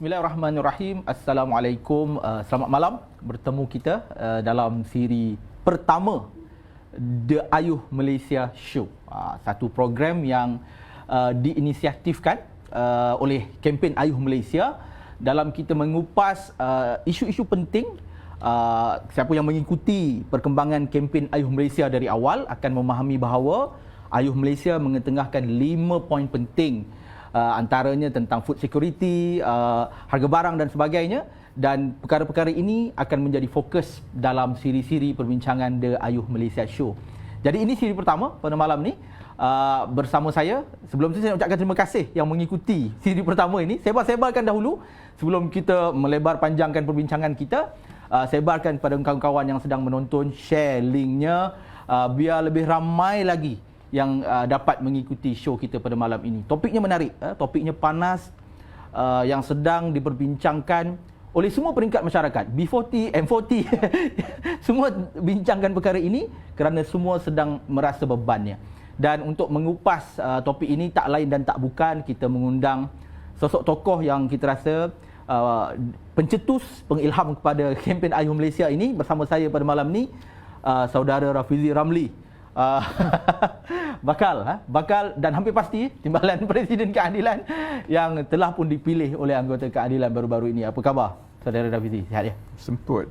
Bismillahirrahmanirrahim. Assalamualaikum. Selamat malam. Bertemu kita dalam siri pertama The Ayuh Malaysia Show. Satu program yang diinisiatifkan oleh kempen Ayuh Malaysia dalam kita mengupas isu-isu penting. Siapa yang mengikuti perkembangan kempen Ayuh Malaysia dari awal akan memahami bahawa Ayuh Malaysia mengetengahkan 5 poin penting, antaranya tentang food security, harga barang dan sebagainya, dan perkara-perkara ini akan menjadi fokus dalam siri-siri perbincangan The Ayuh Malaysia Show. Jadi ini siri pertama pada malam ni bersama saya. Sebelum tu saya ucapkan terima kasih yang mengikuti siri pertama ini. Sebar-sebarkan dahulu sebelum kita melebar panjangkan perbincangan kita. Sebarkan kepada kawan-kawan yang sedang menonton, share linknya biar lebih ramai lagi yang dapat mengikuti show kita pada malam ini. Topiknya menarik, topiknya panas, yang sedang diperbincangkan oleh semua peringkat masyarakat. B40, M40, semua bincangkan perkara ini kerana semua sedang merasa bebannya. Dan untuk mengupas topik ini, tak lain dan tak bukan, kita mengundang sosok tokoh yang kita rasa pencetus, pengilham kepada kempen Ayuh Malaysia ini. Bersama saya pada malam ni, saudara Rafizi Ramli. Bakal dan hampir pasti Timbalan Presiden Keadilan yang telah pun dipilih oleh anggota keadilan baru-baru ini. Apa khabar saudara Rafizi? Sihat ya? Semput.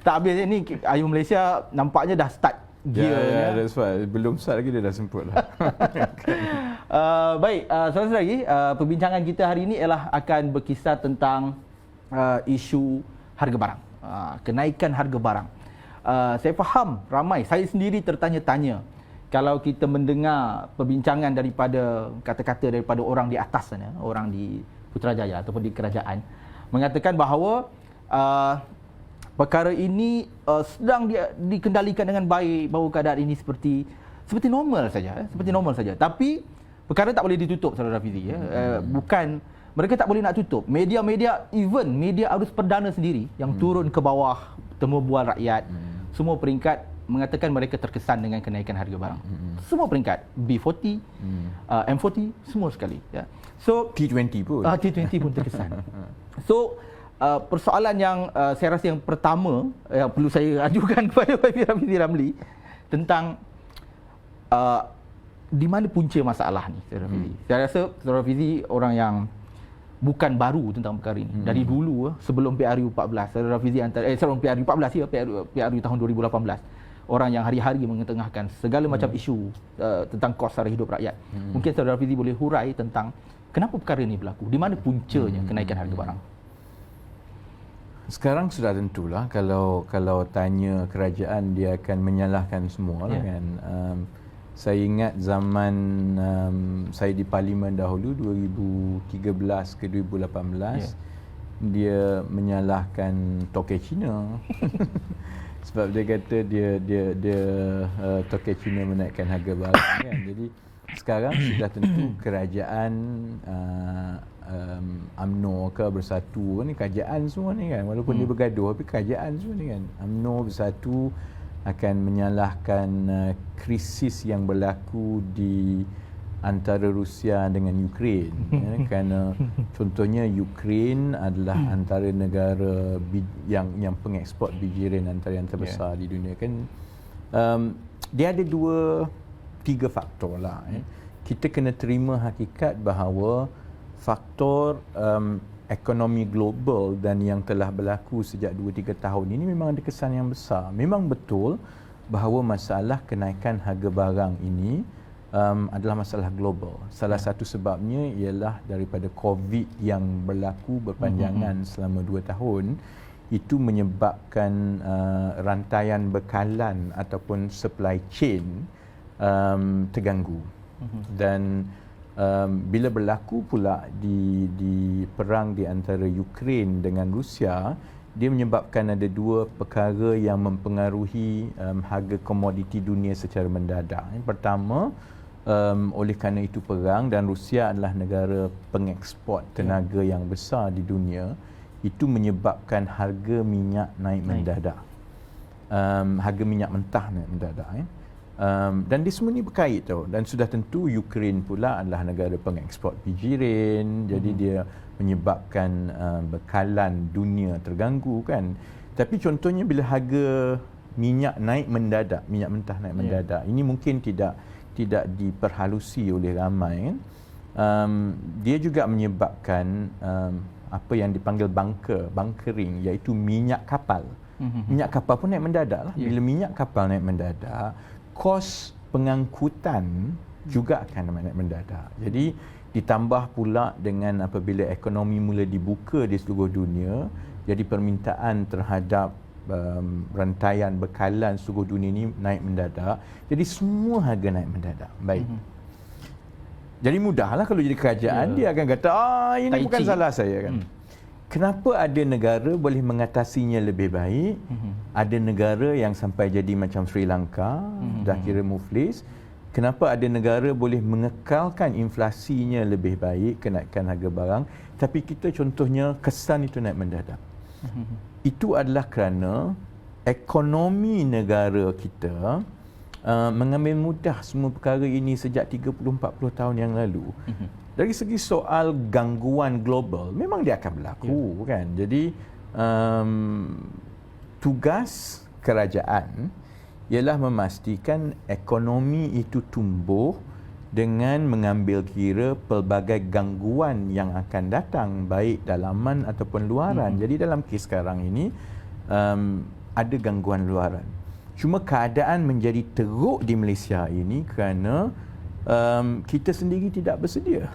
Tak habis ni Ayuh Malaysia nampaknya dah start gear. Ya, that's why. Belum start lagi dia dah semput lah. Baik, saudara lagi, perbincangan kita hari ini ialah akan berkisar tentang isu harga barang, kenaikan harga barang. Saya faham ramai, saya sendiri tertanya-tanya kalau kita mendengar perbincangan daripada kata-kata daripada orang di atas sana, orang di Putrajaya ataupun di kerajaan, mengatakan bahawa perkara ini sedang dikendalikan dengan baik, bahawa keadaan ini seperti normal saja, seperti normal saja. Tapi perkara tak boleh ditutup, saudara Rafizi. Bukan, mereka tak boleh nak tutup. Media-media, even media arus perdana sendiri yang turun ke bawah temu bual rakyat, semua peringkat mengatakan mereka terkesan dengan kenaikan harga barang. Semua peringkat, B40, M40, semua sekali. Ya. So T20 pun. T20 pun terkesan. So persoalan yang saya rasa yang pertama yang perlu saya ajukan kepada Rafizi Ramli tentang di mana punca masalah ni, Saudara Rafizi. Saya rasa Saudara Rafizi orang yang bukan baru tentang perkara ini. Dari dulu, sebelum PRU 14, Saudara Rafizi sebelum PRU 14 ya, PRU tahun 2018. Orang yang hari-hari mengetengahkan segala macam isu tentang kos sara hidup rakyat. Mungkin Saudara Rafizi boleh hurai tentang kenapa perkara ini berlaku? Di mana puncanya kenaikan harga barang? Sekarang sudah tentulah kalau tanya kerajaan, dia akan menyalahkan semua lah kan. Saya ingat zaman saya di parlimen dahulu 2013 ke 2018, dia menyalahkan toke Cina. Sebab dia kata dia toke Cina menaikkan harga barang kan. Jadi sekarang sudah tentu kerajaan UMNO ke Bersatu ni, kerajaan semua ni kan, walaupun dia bergaduh tapi kerajaan semua ni kan, UMNO Bersatu akan menyalahkan krisis yang berlaku di antara Rusia dengan Ukraine. Kerana contohnya Ukraine adalah antara negara yang pengeksport bijiran antara yang terbesar di dunia kan. Dia ada 2-3 faktor lah. Kita kena terima hakikat bahawa faktor ekonomi global dan yang telah berlaku sejak 2-3 tahun ini memang ada kesan yang besar. Memang betul bahawa masalah kenaikan harga barang ini adalah masalah global. Salah satu sebabnya ialah daripada COVID yang berlaku berpanjangan selama 2 tahun. Itu menyebabkan rantaian bekalan ataupun supply chain terganggu. Dan bila berlaku pula di perang di antara Ukraine dengan Rusia, dia menyebabkan ada 2 perkara yang mempengaruhi harga komoditi dunia secara mendadak. Yang pertama, oleh kerana itu perang dan Rusia adalah negara pengeksport tenaga yang besar di dunia, itu menyebabkan harga minyak naik mendadak. Harga minyak mentah naik mendadak. Dan dia semua ni berkait tau. Dan sudah tentu Ukraine pula adalah negara pengeksport pijirin, jadi dia menyebabkan bekalan dunia terganggu kan. Tapi contohnya bila harga minyak naik mendadak, minyak mentah naik mendadak, ini mungkin tidak diperhalusi oleh ramai kan. Dia juga menyebabkan apa yang dipanggil bunkering, iaitu minyak kapal. Minyak kapal pun naik mendadak lah. Bila minyak kapal naik mendadak, kos pengangkutan juga akan naik mendadak. Jadi ditambah pula dengan apabila ekonomi mula dibuka di seluruh dunia, jadi permintaan terhadap rantaian bekalan seluruh dunia ini naik mendadak. Jadi semua harga naik mendadak. Baik. Jadi mudahlah kalau jadi kerajaan, dia akan kata, ini bukan salah saya kan. Kenapa ada negara boleh mengatasinya lebih baik, ada negara yang sampai jadi macam Sri Lanka, dah kira muflis. Kenapa ada negara boleh mengekalkan inflasinya lebih baik, kenaikan harga barang, tapi kita contohnya kesan itu naik mendadak. Itu adalah kerana ekonomi negara kita mengambil mudah semua perkara ini sejak 30-40 tahun yang lalu. Dari segi soal gangguan global, memang dia akan berlaku kan. Jadi tugas kerajaan ialah memastikan ekonomi itu tumbuh dengan mengambil kira pelbagai gangguan yang akan datang, baik dalaman ataupun luaran. Jadi dalam kes sekarang ini ada gangguan luaran. Cuma keadaan menjadi teruk di Malaysia ini kerana kita sendiri tidak bersedia.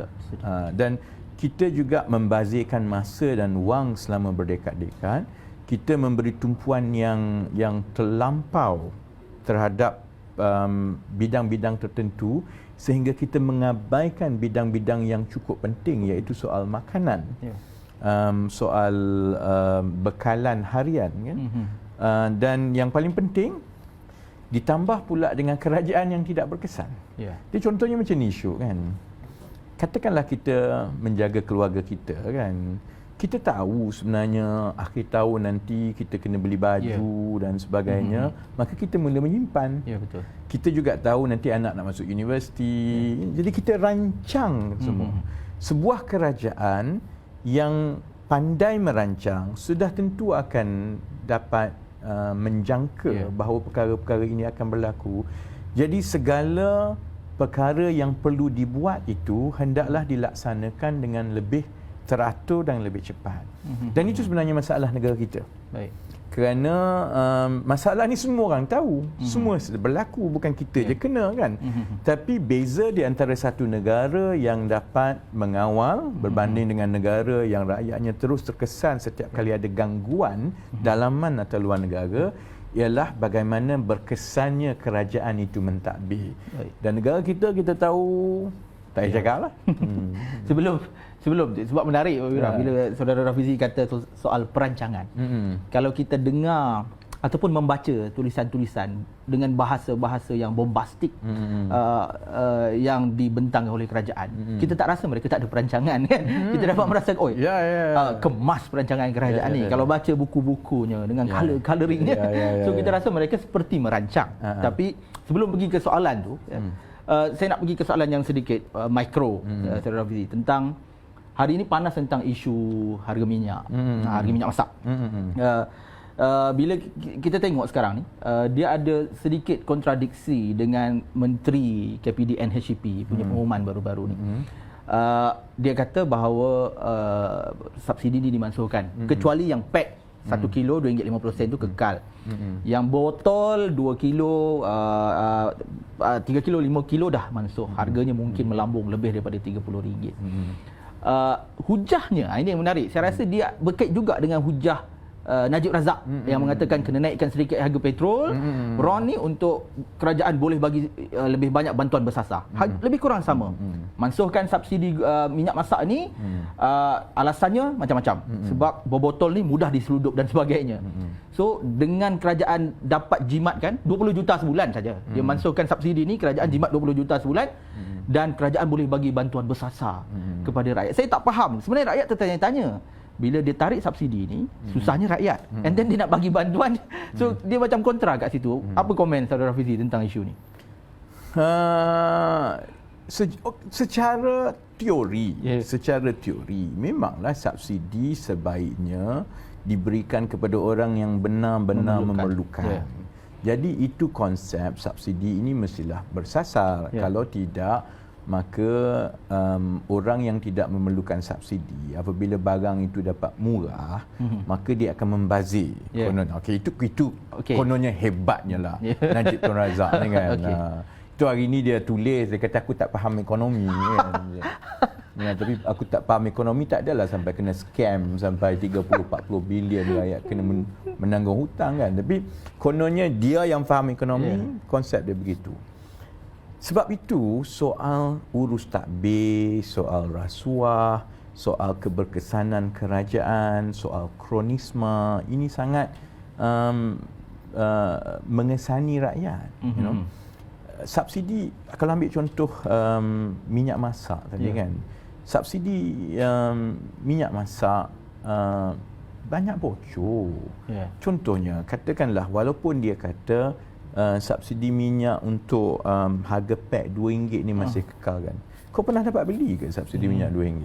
Dan kita juga membazirkan masa dan wang selama berdekad-dekad. Kita memberi tumpuan yang terlampau terhadap bidang-bidang tertentu sehingga kita mengabaikan bidang-bidang yang cukup penting, iaitu soal makanan, soal bekalan harian kan. Dan yang paling penting, ditambah pula dengan kerajaan yang tidak berkesan. Dia contohnya macam ni Syuk kan. Katakanlah kita menjaga keluarga kita kan. Kita tahu sebenarnya akhir tahun nanti kita kena beli baju dan sebagainya, maka kita mula menyimpan. Betul. Kita juga tahu nanti anak nak masuk universiti. Jadi kita rancang semua. Sebuah kerajaan yang pandai merancang sudah tentu akan dapat menjangka bahawa perkara-perkara ini akan berlaku. Jadi segala perkara yang perlu dibuat itu hendaklah dilaksanakan dengan lebih teratur dan lebih cepat. Dan itu sebenarnya masalah negara kita. Baik. Kerana masalah ni semua orang tahu. Semua berlaku, bukan kita je kena kan. Tapi beza di antara satu negara yang dapat mengawal berbanding dengan negara yang rakyatnya terus terkesan setiap kali ada gangguan dalaman atau luar negara ialah bagaimana berkesannya kerajaan itu mentadbir. Dan negara kita tahu tak payah cakap lah. Sebelum sebab menarik bila saudara Rafizi kata soal perancangan. Kalau kita dengar ataupun membaca tulisan-tulisan dengan bahasa-bahasa yang bombastik yang dibentang oleh kerajaan, kita tak rasa mereka tak ada perancangan kan. Kita dapat merasa kemas perancangan kerajaan ni. Kalau baca buku-bukunya dengan coloringnya, so kita rasa mereka seperti merancang. Tapi sebelum pergi ke soalan tu, saya nak pergi ke soalan yang sedikit mikro, saudara Rafizi, tentang hari ini panas tentang isu harga minyak, harga minyak masak. Bila kita tengok sekarang ni, dia ada sedikit kontradiksi dengan Menteri KPD NHCP punya pengumuman baru-baru ni. Dia kata bahawa subsidi ni dimansuhkan, kecuali yang pack 1 kilo RM2.50 itu kekal. Yang botol 2 kilo, 3 kilo, 5 kilo dah mansuh. Harganya mungkin melambung lebih daripada RM30. Hujahnya, ini yang menarik. Saya rasa dia berkait juga dengan hujah Najib Razak yang mengatakan kena naikkan sedikit harga petrol. Ron ni untuk kerajaan boleh bagi lebih banyak bantuan bersasar. Lebih kurang sama. Mansuhkan subsidi minyak masak ni, alasannya macam-macam. Sebab botol ni mudah diseludup dan sebagainya. So dengan kerajaan dapat jimatkan 20 juta sebulan saja. Dia mansuhkan subsidi ni, kerajaan jimat 20 juta sebulan. Dan kerajaan boleh bagi bantuan bersasar kepada rakyat. Saya tak faham. Sebenarnya rakyat tertanya-tanya, bila dia tarik subsidi ni, susahnya rakyat. And then dia nak bagi bantuan. So dia macam kontra kat situ. Apa komen saudara Rafizi tentang isu ni? Secara teori, Yes. memanglah subsidi sebaiknya diberikan kepada orang yang benar-benar memerlukan. Yeah. Jadi itu konsep subsidi ini mestilah bersasar. Yeah. Kalau tidak, maka orang yang tidak memerlukan subsidi, apabila barang itu dapat murah, maka dia akan membazir. Yeah. Konon, itu Okay. kononnya hebatnya lah. Najib Tun Razak ni kan. Okay. Itu hari ni dia tulis, dia kata aku tak faham ekonomi kan. Ya, tapi aku tak faham ekonomi tak adalah sampai kena scam sampai 30-40 bilion rakyat kena menanggung hutang kan. Tapi kononnya dia yang faham ekonomi, konsep dia begitu. Sebab itu soal urus takbir, soal rasuah, soal keberkesanan kerajaan, soal kronisme, ini sangat mengesani rakyat. You know? Subsidi, kalau ambil contoh minyak masak tadi kan, subsidi minyak masak banyak bocor. Contohnya, katakanlah walaupun dia kata subsidi minyak untuk harga pack RM2 ni masih kekal kan. Kau pernah dapat beli ke subsidi minyak RM2?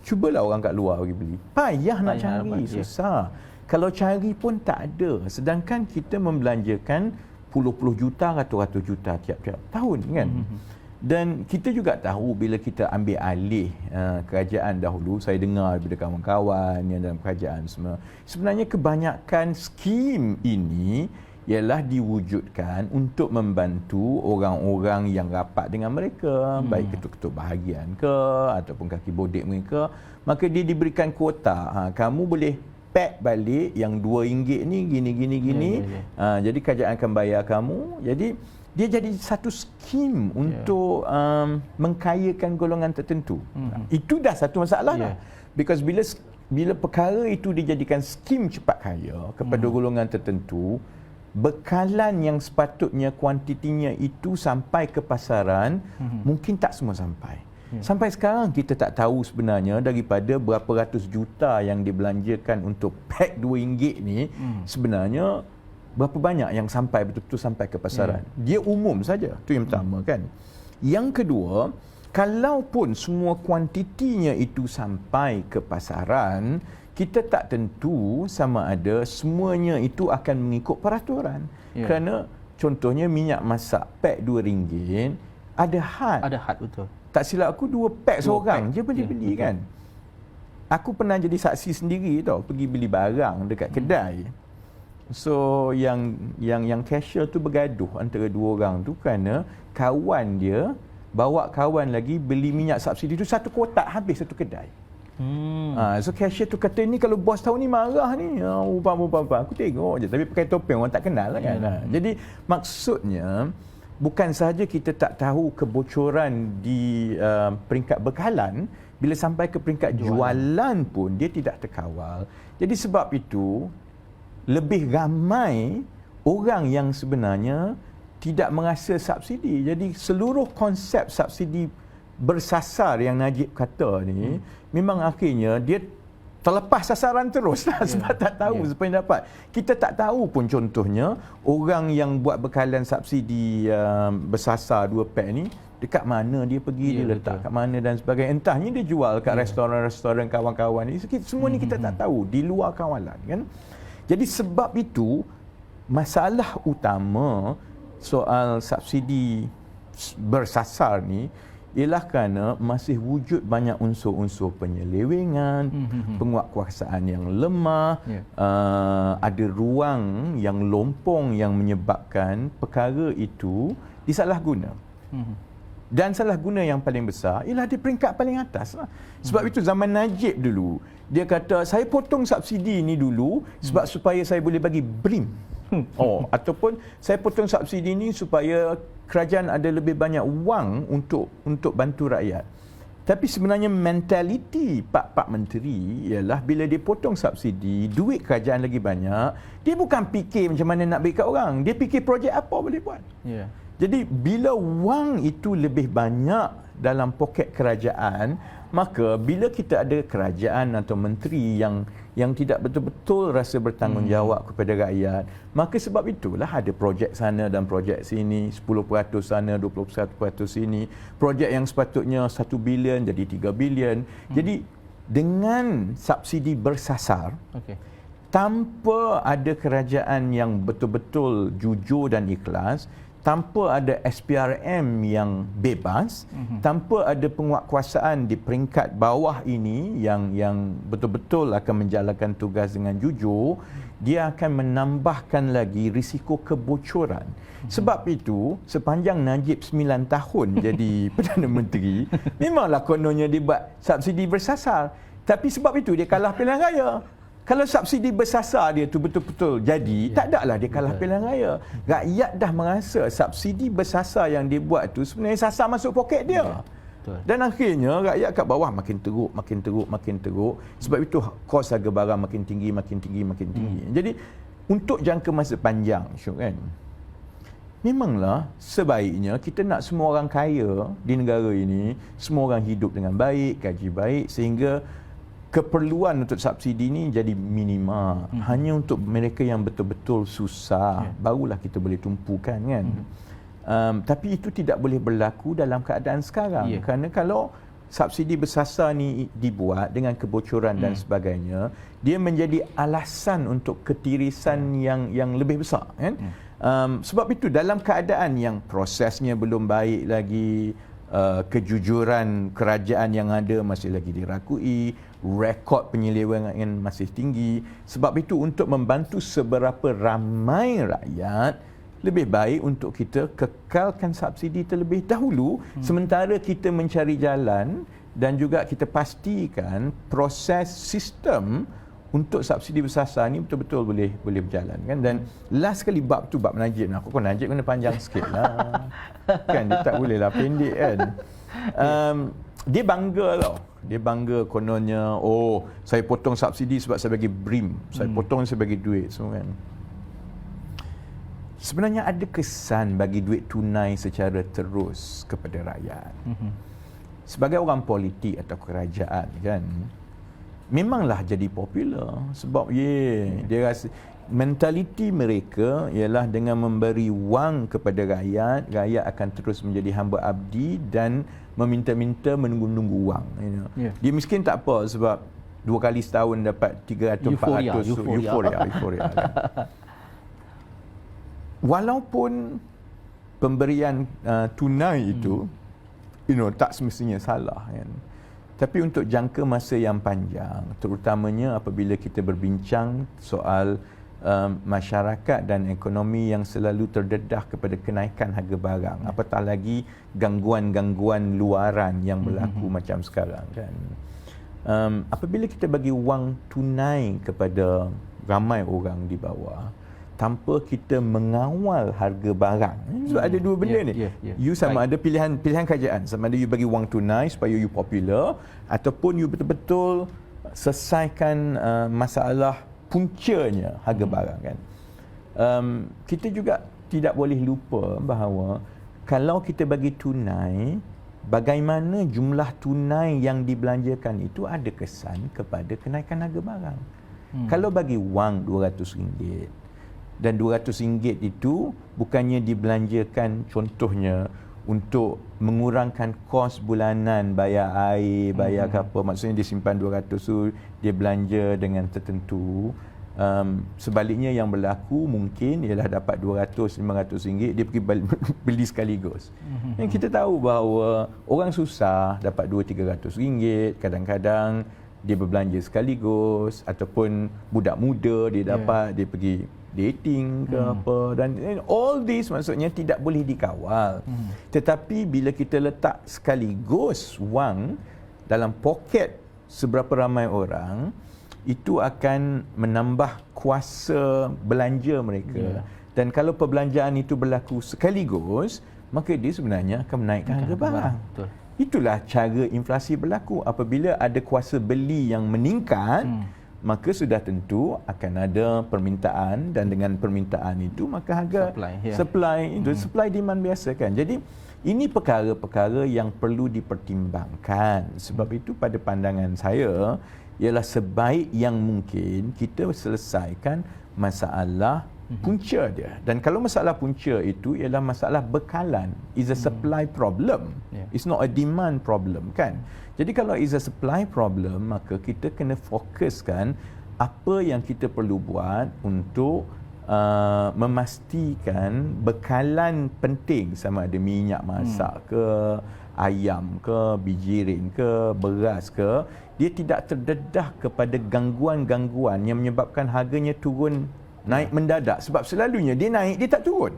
Cubalah orang kat luar pergi beli. Payah nak cari, susah. Kalau cari pun tak ada. Sedangkan kita membelanjakan puluh-puluh juta, ratus-ratus juta tiap-tiap tahun kan. Dan kita juga tahu bila kita ambil alih kerajaan dahulu, saya dengar daripada kawan-kawan yang dalam kerajaan semua, sebenarnya kebanyakan skim ini ialah diwujudkan untuk membantu orang-orang yang rapat dengan mereka, baik ketua-ketua bahagian ke ataupun kaki bodek mereka, maka dia diberikan kuota. Kamu boleh pack balik yang RM2 ni gini. Jadi kerajaan akan bayar kamu. Jadi dia jadi satu skim untuk mengkayakan golongan tertentu. Itu dah satu masalah dah. Because bila perkara itu dijadikan skim cepat kaya kepada golongan tertentu, bekalan yang sepatutnya kuantitinya itu sampai ke pasaran mungkin tak semua sampai. Sampai sekarang kita tak tahu sebenarnya daripada berapa ratus juta yang dibelanjakan untuk pack RM2 ni, sebenarnya berapa banyak yang sampai betul-betul sampai ke pasaran. Dia umum saja. Itu yang pertama kan. Yang kedua, kalaupun semua kuantitinya itu sampai ke pasaran, kita tak tentu sama ada semuanya itu akan mengikut peraturan. Kerana contohnya minyak masak pack RM2 ada had. Ada had, betul. Tak silap aku 2 pack seorang je boleh beli kan. Aku pernah jadi saksi sendiri tau, pergi beli barang dekat kedai. So yang cashier tu bergaduh antara dua orang tu kerana kawan dia bawa kawan lagi beli minyak subsidi tu satu kotak habis satu kedai. So cashier tu kata, ni kalau bos tahu ni marah ni. Upah. Aku tengok je, tapi pakai topeng orang tak kenal lah kan. Jadi maksudnya bukan sahaja kita tak tahu kebocoran di peringkat bekalan, bila sampai ke peringkat jualan pun dia tidak terkawal. Jadi sebab itu lebih ramai orang yang sebenarnya tidak merasa subsidi. Jadi seluruh konsep subsidi bersasar yang Najib kata ni memang akhirnya dia terlepas sasaran terus lah, sebab tak tahu siapa yang dapat. Kita tak tahu pun contohnya orang yang buat bekalan subsidi bersasar 2 pack ni dekat mana dia pergi, dia letak kat mana dan sebagainya. Entahnya dia jual kat restoran-restoran kawan-kawan ni. Semua ni kita tak tahu, di luar kawalan kan. Jadi sebab itu masalah utama soal subsidi bersasar ni ialah kerana masih wujud banyak unsur-unsur penyelewengan, penguatkuasaan yang lemah, ada ruang yang lompong yang menyebabkan perkara itu disalahguna. Dan salah guna yang paling besar ialah di peringkat paling atas lah. Sebab itu zaman Najib dulu, dia kata saya potong subsidi ni dulu sebab supaya saya boleh bagi BRIM. Ataupun saya potong subsidi ni supaya kerajaan ada lebih banyak wang untuk bantu rakyat. Tapi sebenarnya mentaliti pak-pak menteri ialah bila dia potong subsidi, duit kerajaan lagi banyak, dia bukan fikir macam mana nak bagi kat orang, dia fikir projek apa boleh buat. Jadi bila wang itu lebih banyak dalam poket kerajaan, maka bila kita ada kerajaan atau menteri yang tidak betul-betul rasa bertanggungjawab kepada rakyat, maka sebab itulah ada projek sana dan projek sini, 10% sana, 21% sini, projek yang sepatutnya 1 bilion jadi 3 bilion. Jadi dengan subsidi bersasar, tanpa ada kerajaan yang betul-betul jujur dan ikhlas, tanpa ada SPRM yang bebas, tanpa ada penguatkuasaan di peringkat bawah ini yang betul-betul akan menjalankan tugas dengan jujur, dia akan menambahkan lagi risiko kebocoran. Sebab itu, sepanjang Najib 9 tahun jadi Perdana Menteri, memanglah kononnya dia buat subsidi bersasar. Tapi sebab itu dia kalah pilihan raya. Kalau subsidi bersasar dia tu betul-betul jadi, tak ada lah dia kalah pilihan raya. Rakyat dah merasa subsidi bersasar yang dia buat tu sebenarnya sasar masuk poket dia. Dan akhirnya rakyat kat bawah makin teruk. Sebab itu kos harga barang makin tinggi. Jadi untuk jangka masa panjang, Syuk, kan, memanglah sebaiknya kita nak semua orang kaya di negara ini, semua orang hidup dengan baik, gaji baik, sehingga keperluan untuk subsidi ini jadi minima. Hanya untuk mereka yang betul-betul susah, barulah kita boleh tumpukan, kan. Tapi itu tidak boleh berlaku dalam keadaan sekarang. Kerana kalau subsidi bersasar ni dibuat dengan kebocoran dan sebagainya, dia menjadi alasan untuk ketirisan yang lebih besar, kan. Sebab itu dalam keadaan yang prosesnya belum baik lagi, kejujuran kerajaan yang ada masih lagi dirakui, rekod penyelewengan masih tinggi. Sebab itu untuk membantu seberapa ramai rakyat, lebih baik untuk kita kekalkan subsidi terlebih dahulu, sementara kita mencari jalan dan juga kita pastikan proses sistem untuk subsidi bersasar ni betul-betul boleh berjalan, kan. Dan last sekali bab tu, bab Najib. Aku pun Najib kena panjang sikit lah. Kan dia tak boleh lah pendek, kan. Dia bangga tau. Dia bangga kononnya, oh saya potong subsidi sebab saya bagi BRIM, saya potong saya bagi duit semua, kan. Sebenarnya ada kesan bagi duit tunai secara terus kepada rakyat. Sebagai orang politik atau kerajaan, kan, memanglah jadi popular sebab dia rasa mentaliti mereka ialah dengan memberi wang kepada rakyat, rakyat akan terus menjadi hamba abdi dan meminta-minta, menunggu-nunggu wang. Dia miskin tak apa sebab 2 kali setahun dapat 300-400 euforia. Kan? Walaupun pemberian tunai itu tak semestinya salah, kan. Tapi untuk jangka masa yang panjang, terutamanya apabila kita berbincang soal masyarakat dan ekonomi yang selalu terdedah kepada kenaikan harga barang, apatah lagi gangguan-gangguan luaran yang berlaku macam sekarang, kan. Apabila kita bagi wang tunai kepada ramai orang di bawah tanpa kita mengawal harga barang, so ada dua benda ni. You sama ada pilihan kerajaan, sama ada you bagi wang tunai supaya you popular, ataupun you betul-betul selesaikan masalah puncanya harga barang, kan. Kita juga tidak boleh lupa bahawa kalau kita bagi tunai, bagaimana jumlah tunai yang dibelanjakan itu ada kesan kepada kenaikan harga barang. Kalau bagi wang RM200 dan RM200 itu bukannya dibelanjakan contohnya untuk mengurangkan kos bulanan, bayar air, bayar apa, maksudnya dia simpan 200 tu, dia belanja dengan tertentu. Sebaliknya yang berlaku mungkin ialah dapat RM200-500, dia pergi beli sekaligus. Dan kita tahu bahawa orang susah dapat RM200-300, kadang-kadang dia berbelanja sekaligus, ataupun budak muda dia dapat, dia pergi dating ke apa, dan all this maksudnya tidak boleh dikawal. Tetapi bila kita letak sekaligus wang dalam poket seberapa ramai orang, itu akan menambah kuasa belanja mereka. Dan kalau perbelanjaan itu berlaku sekaligus, maka dia sebenarnya akan menaikkan harga barang. Itulah cara inflasi berlaku. Apabila ada kuasa beli yang meningkat, maka sudah tentu akan ada permintaan, dan dengan permintaan itu maka harga supply demand biasa kan. Jadi ini perkara-perkara yang perlu dipertimbangkan. Sebab itu pada pandangan saya ialah sebaik yang mungkin kita selesaikan masalah punca dia. Dan kalau masalah punca itu ialah masalah bekalan, is a supply problem. It's not a demand problem kan. Jadi kalau is a supply problem, maka kita kena fokuskan apa yang kita perlu buat untuk memastikan bekalan penting, sama ada minyak masak ke, ayam ke, bijirin ke, beras ke, dia tidak terdedah kepada gangguan-gangguan yang menyebabkan harganya turun naik mendadak. Sebab selalunya dia naik, dia tak turun.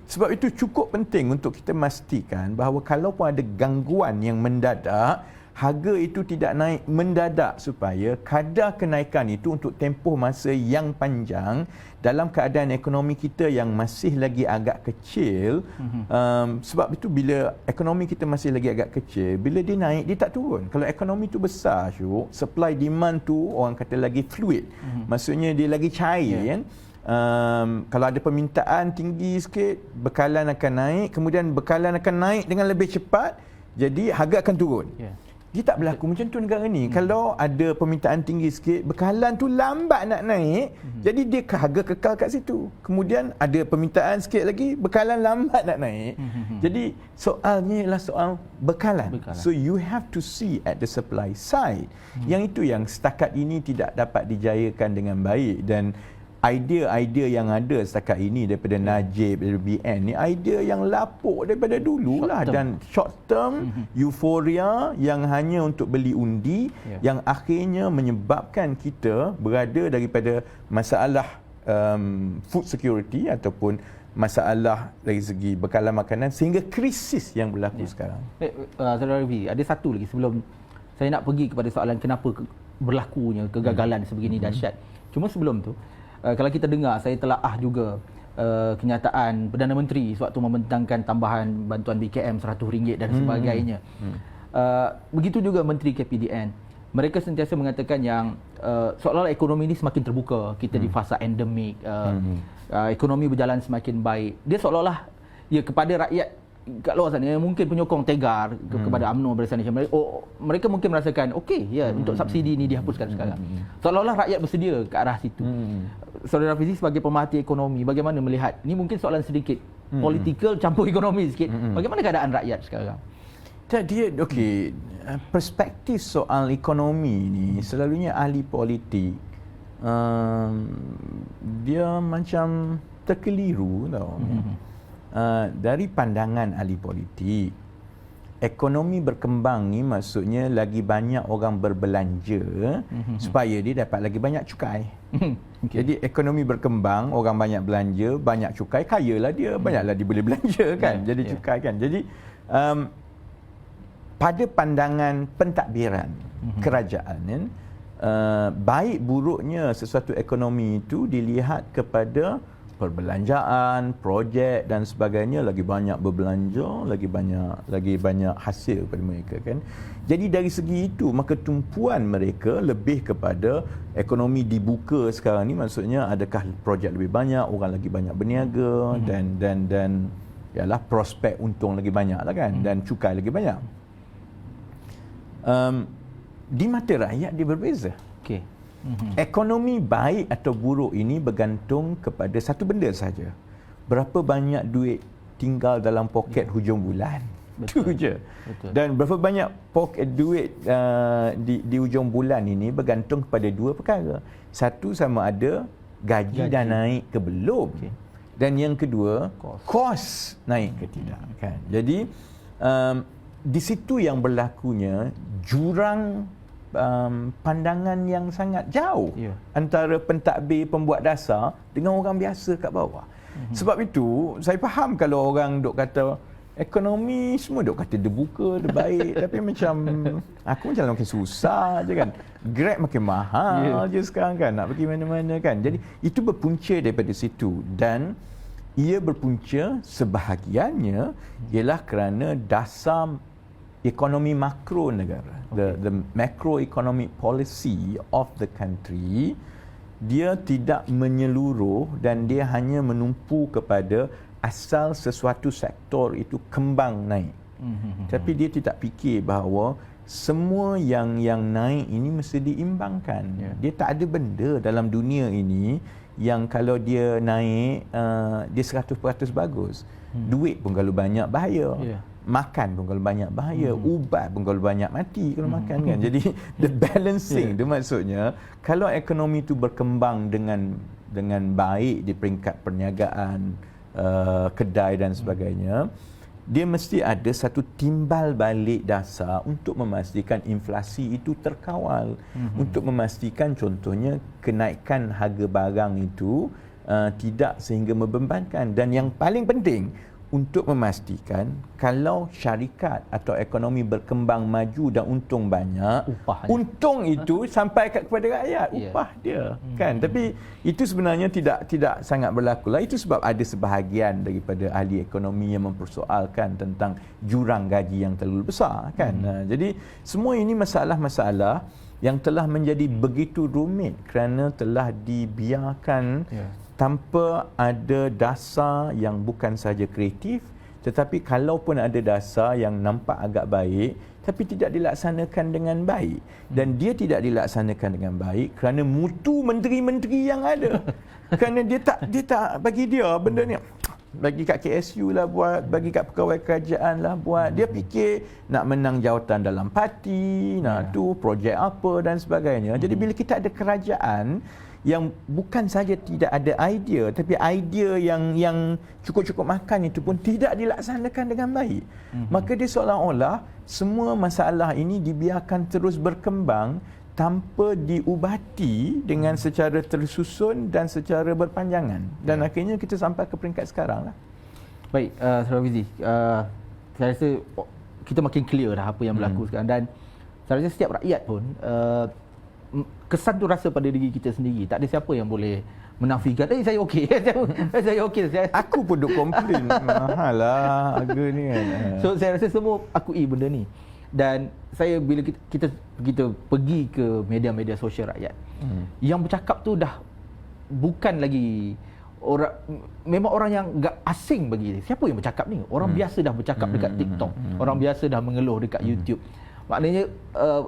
Sebab itu cukup penting untuk kita memastikan bahawa kalau pun ada gangguan yang mendadak, harga itu tidak naik mendadak, supaya kadar kenaikan itu untuk tempoh masa yang panjang dalam keadaan ekonomi kita yang masih lagi agak kecil. Sebab itu bila ekonomi kita masih lagi agak kecil, bila dia naik dia tak turun. Kalau ekonomi tu besar, supply demand tu orang kata lagi fluid, maksudnya dia lagi cair kan. Kalau ada permintaan tinggi sikit, bekalan akan naik, kemudian bekalan akan naik dengan lebih cepat, jadi harga akan turun. Dia tak berlaku macam tu negara ni. Kalau ada permintaan tinggi sikit, bekalan tu lambat nak naik, jadi dia harga kekal kat situ. Kemudian ada permintaan sikit lagi, bekalan lambat nak naik. Jadi soalnya ialah soal bekalan. So you have to see at the supply side. Yang itu yang setakat ini tidak dapat dijayakan dengan baik. Dan idea-idea yang ada setakat ini daripada Najib, daripada BN ni, idea yang lapuk daripada dulu lah, dan short term euforia yang hanya untuk beli undi, yang akhirnya menyebabkan kita berada daripada masalah food security ataupun masalah dari segi bekalan makanan sehingga krisis yang berlaku sekarang. Saudara Ravi, ada satu lagi sebelum saya nak pergi kepada soalan kenapa berlakunya kegagalan sebegini dahsyat. Cuma sebelum tu, kalau kita dengar, saya telaah juga kenyataan Perdana Menteri sewaktu membentangkan tambahan bantuan BKM RM100 dan sebagainya. Begitu juga Menteri KPDN. Mereka sentiasa mengatakan yang seolah-olah ekonomi ini semakin terbuka. Kita di fasa endemik, ekonomi berjalan semakin baik. Dia seolah-olah kepada rakyat kat luar sana yang mungkin penyokong tegar kepada UMNO Barisan Nasional, mereka mungkin merasakan untuk subsidi ini dihapuskan sekarang. Seolah-olah rakyat bersedia ke arah situ. Saudara Fizi sebagai pemerhati ekonomi, bagaimana melihat ini? Mungkin soalan sedikit politikal campur ekonomi sikit. Bagaimana keadaan rakyat sekarang? Dia perspektif soal ekonomi ni selalunya ahli politik dia macam terkeliru tau. Dari pandangan ahli politik, ekonomi berkembang ni maksudnya lagi banyak orang berbelanja supaya dia dapat lagi banyak cukai. Jadi ekonomi berkembang, orang banyak belanja, banyak cukai, kayalah dia, banyaklah dia boleh belanja kan. Jadi cukai kan. Jadi pada pandangan pentadbiran kerajaan, baik buruknya sesuatu ekonomi itu dilihat kepada perbelanjaan, projek dan sebagainya. Lagi banyak berbelanja, lagi banyak hasil pada mereka kan. Jadi dari segi itu, maka tumpuan mereka lebih kepada ekonomi dibuka sekarang ni, maksudnya adakah projek lebih banyak, orang lagi banyak berniaga dan ialah prospek untung lagi banyak lah kan, dan cukai lagi banyak. Di mata rakyat dia berbeza. Ekonomi baik atau buruk ini bergantung kepada satu benda saja. Berapa banyak duit tinggal dalam poket hujung bulan. Itu je. Dan berapa banyak poket duit di hujung bulan ini bergantung kepada dua perkara. Satu, sama ada gaji dah naik ke belum. Dan yang kedua, kos naik ke tidak kan. Jadi di situ yang berlakunya jurang pandangan yang sangat jauh antara pentadbir pembuat dasar dengan orang biasa kat bawah. Sebab itu saya faham kalau orang duk kata ekonomi semua duk kata dia buka, dia baik, tapi macam aku macam makin susah je kan. Grab makin mahal je sekarang kan, nak pergi mana-mana kan. Jadi itu berpunca daripada situ, dan ia berpunca sebahagiannya ialah kerana dasar ekonomi makro negara. the macroeconomic policy of the country, dia tidak menyeluruh dan dia hanya menumpu kepada asal sesuatu sektor itu kembang naik. Tapi dia tidak fikir bahawa semua yang naik ini mesti diimbangkan. Dia tak ada benda dalam dunia ini yang kalau dia naik dia 100% bagus. Duit pun kalau banyak bahaya. Makan pun kalau banyak bahaya. Ubat pun kalau banyak mati kalau makan kan. Jadi the balancing tu maksudnya kalau ekonomi tu berkembang dengan baik di peringkat perniagaan, kedai dan sebagainya, dia mesti ada satu timbal balik dasar untuk memastikan inflasi itu terkawal, untuk memastikan contohnya kenaikan harga barang itu tidak sehingga membebankan, dan yang paling penting untuk memastikan kalau syarikat atau ekonomi berkembang maju dan untung banyak, untung itu sampai kepada rakyat, upah dia kan. Tapi itu sebenarnya tidak sangat berlaku lah. Itu sebab ada sebahagian daripada ahli ekonomi yang mempersoalkan tentang jurang gaji yang terlalu besar kan. Jadi semua ini masalah-masalah yang telah menjadi begitu rumit kerana telah dibiarkan tanpa ada dasar yang bukan saja kreatif, tetapi kalaupun ada dasar yang nampak agak baik tapi tidak dilaksanakan dengan baik. Dan dia tidak dilaksanakan dengan baik kerana mutu menteri-menteri yang ada. Kerana dia tak bagi dia benda ni, bagi kat KSU lah buat, bagi kat pegawai kerajaan lah buat. Dia fikir nak menang jawatan dalam parti, nak tu projek apa dan sebagainya. Jadi bila kita ada kerajaan yang bukan saja tidak ada idea, tapi idea yang cukup-cukup makan itu pun tidak dilaksanakan dengan baik, maka dia seolah-olah semua masalah ini dibiarkan terus berkembang tanpa diubati dengan secara tersusun dan secara berpanjangan, dan akhirnya kita sampai ke peringkat sekarang lah. Baik, Saudara Fizi, saya rasa kita makin clear dah apa yang berlaku sekarang, dan saya rasa setiap rakyat pun kesan tu rasa pada diri kita sendiri. Tak ada siapa yang boleh menafikan saya okey. saya okey. Aku pun duk komplain mahal lah harga ni kan. So saya rasa semua akui benda ni. Dan saya bila kita pergi ke media-media sosial rakyat, yang bercakap tu dah bukan lagi orang, memang orang yang enggak asing bagi dia. Siapa yang bercakap ni? Orang biasa dah bercakap dekat TikTok. Orang biasa dah mengeluh dekat YouTube. Maknanya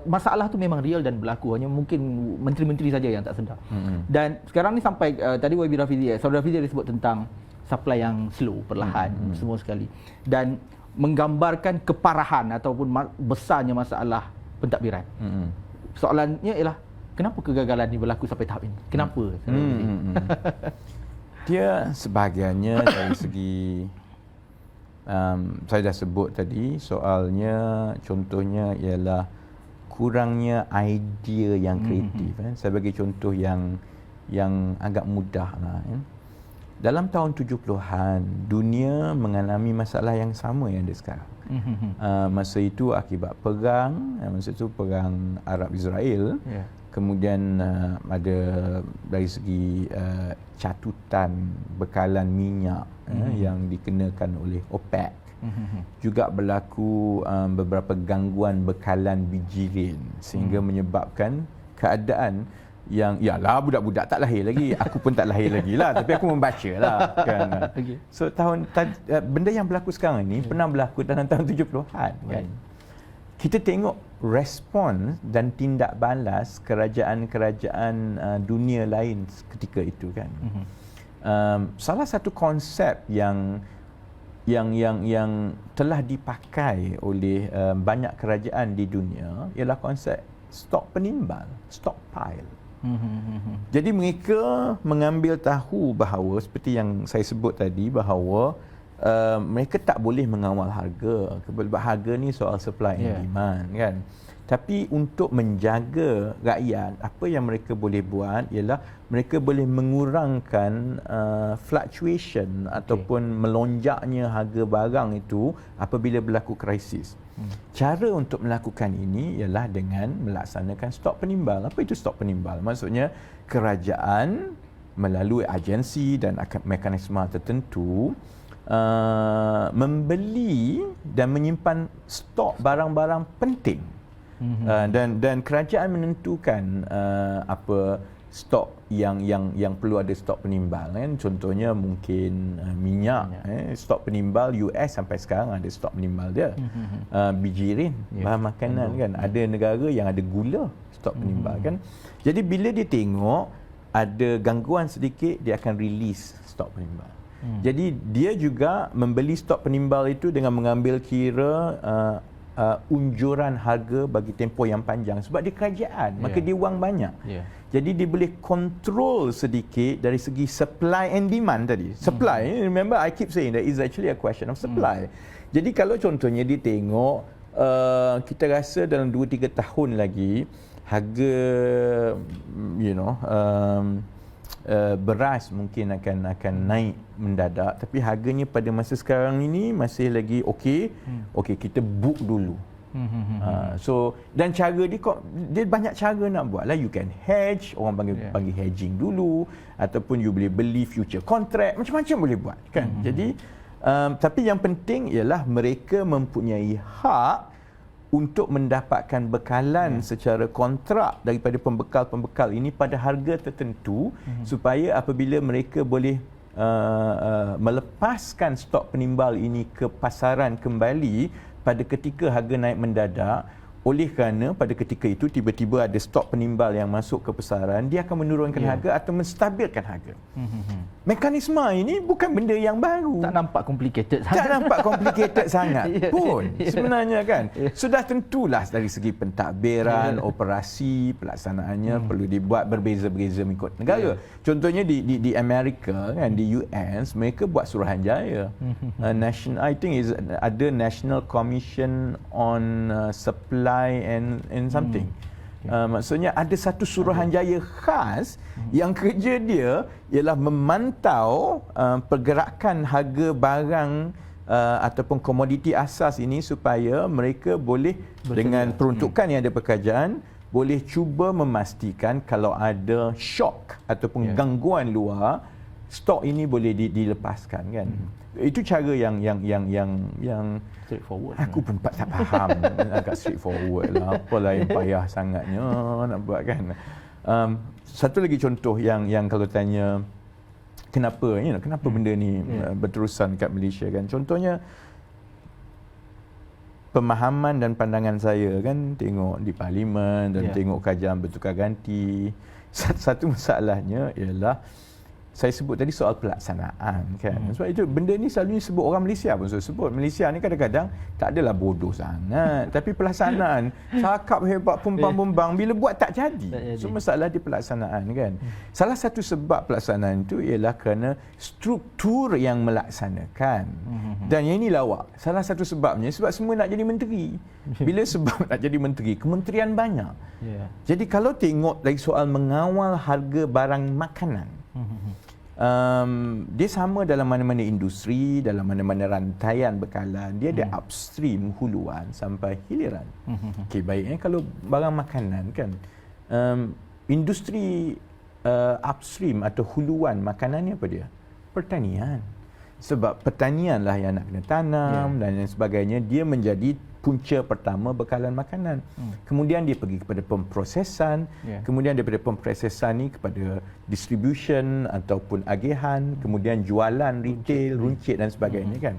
masalah tu memang real dan berlaku, hanya mungkin menteri-menteri saja yang tak sedar. Dan sekarang ni sampai tadi YB Rafizi, Saudara Rafizi dia sebut tentang supply yang slow, perlahan, semua sekali, dan menggambarkan keparahan ataupun besarnya masalah pentadbiran. Soalannya ialah kenapa kegagalan ni berlaku sampai tahap ini? Kenapa? Dia sebahagiannya dari segi saya dah sebut tadi, soalnya contohnya ialah kurangnya idea yang kreatif. Saya bagi contoh yang agak mudah lah. Dalam tahun 70-an, dunia mengalami masalah yang sama yang ada sekarang. Masa itu akibat perang, masa itu perang Arab-Israel. Kemudian ada dari segi catutan bekalan minyak yang dikenakan oleh OPEC. Juga berlaku beberapa gangguan bekalan bijirin sehingga menyebabkan keadaan yang, yalah budak-budak tak lahir lagi, aku pun tak lahir lagi lah, tapi aku membaca lah kan. So benda yang berlaku sekarang ini pernah berlaku dalam tahun 70-an kan. Kita tengok respon dan tindak balas kerajaan-kerajaan dunia lain ketika itu kan. Salah satu konsep yang telah dipakai oleh banyak kerajaan di dunia ialah konsep stok penimbal, stockpile. Jadi mereka mengambil tahu bahawa seperti yang saya sebut tadi, bahawa mereka tak boleh mengawal harga, sebab harga ni soal supply and demand kan. Tapi untuk menjaga rakyat, apa yang mereka boleh buat ialah mereka boleh mengurangkan fluctuation ataupun melonjaknya harga barang itu apabila berlaku krisis. Cara untuk melakukan ini ialah dengan melaksanakan stok penimbal. Apa itu stok penimbal? Maksudnya kerajaan melalui agensi dan mekanisme tertentu membeli dan menyimpan stok barang-barang penting Dan kerajaan menentukan apa stok yang perlu ada stok penimbal kan. Contohnya mungkin minyak, stok penimbal US sampai sekarang ada stok penimbal dia. Bijirin, bahan makanan kan. Ada negara yang ada gula stok penimbal kan. Jadi bila dia tengok ada gangguan sedikit, dia akan release stok penimbal. Jadi dia juga membeli stok penimbal itu dengan mengambil kira unjuran harga bagi tempoh yang panjang sebab dia kerajaan, maka dia wang banyak. Jadi dia boleh control sedikit dari segi supply and demand tadi. Supply, remember I keep saying that is actually a question of supply. Jadi kalau contohnya dia tengok kita rasa dalam 2-3 tahun lagi harga beras mungkin akan naik mendadak, tapi harganya pada masa sekarang ini masih lagi okey, kita book dulu. So dan cara dia banyak cara nak buat lah. You can hedge, orang panggil hedging dulu, ataupun you boleh beli future contract, macam-macam boleh buat kan. Jadi tapi yang penting ialah mereka mempunyai hak untuk mendapatkan bekalan secara kontrak daripada pembekal-pembekal ini pada harga tertentu, supaya apabila mereka boleh melepaskan stok penimbal ini ke pasaran kembali pada ketika harga naik mendadak, oleh kerana pada ketika itu tiba-tiba ada stok penimbal yang masuk ke pasaran, dia akan menurunkan harga atau menstabilkan harga. Mekanisme ini bukan benda yang baru. Tak nampak complicated sangat. Tak nampak complicated sangat pun sebenarnya kan. Sudah tentulah dari segi pentadbiran, operasi, pelaksanaannya perlu dibuat berbeza-beza mengikut negara. Contohnya di Amerika kan, di US mereka buat suruhanjaya. I think ada National Commission on Supply and something. Maksudnya ada satu suruhanjaya khas yang kerja dia ialah memantau pergerakan harga barang ataupun komoditi asas ini supaya mereka boleh dengan peruntukan yang ada pekerjaan boleh cuba memastikan kalau ada shock ataupun gangguan luar, stok ini boleh dilepaskan kan. Itu cara yang straightforward. Aku pun tak faham. Agak straightforward lah. Apalah yang payah sangatnya nak buat kan. Satu lagi contoh yang kalau tanya kenapa benda ni berterusan kat Malaysia kan. Contohnya pemahaman dan pandangan saya kan, tengok di parlimen dan tengok kajian bertukar ganti. Satu masalahnya ialah saya sebut tadi soal pelaksanaan kan. Sebab itu benda ni selalunya sebut orang Malaysia pun sebut. Malaysia ni kadang-kadang tak adalah bodoh sangat, tapi pelaksanaan cakap hebat pumpang-pumpang, bila buat tak jadi. So masalah di pelaksanaan kan. Salah satu sebab pelaksanaan itu ialah kerana struktur yang melaksanakan. Dan yang ini lawak. Salah satu sebabnya sebab semua nak jadi menteri. Bila sebab nak jadi menteri, kementerian banyak. Jadi kalau tengok dari soal mengawal harga barang makanan, dia sama dalam mana-mana industri, dalam mana-mana rantaian bekalan. Dia ada upstream, huluan sampai hiliran. Okey, baik kalau barang makanan kan, industri upstream atau huluan makanan ni apa dia? Pertanian. Sebab pertanian lah yang nak kena tanam dan lain sebagainya. Dia menjadi punca pertama bekalan makanan. Kemudian dia pergi kepada pemprosesan, kemudian daripada pemprosesan ni kepada distribution ataupun agihan, kemudian jualan retail, runcit dan sebagainya kan.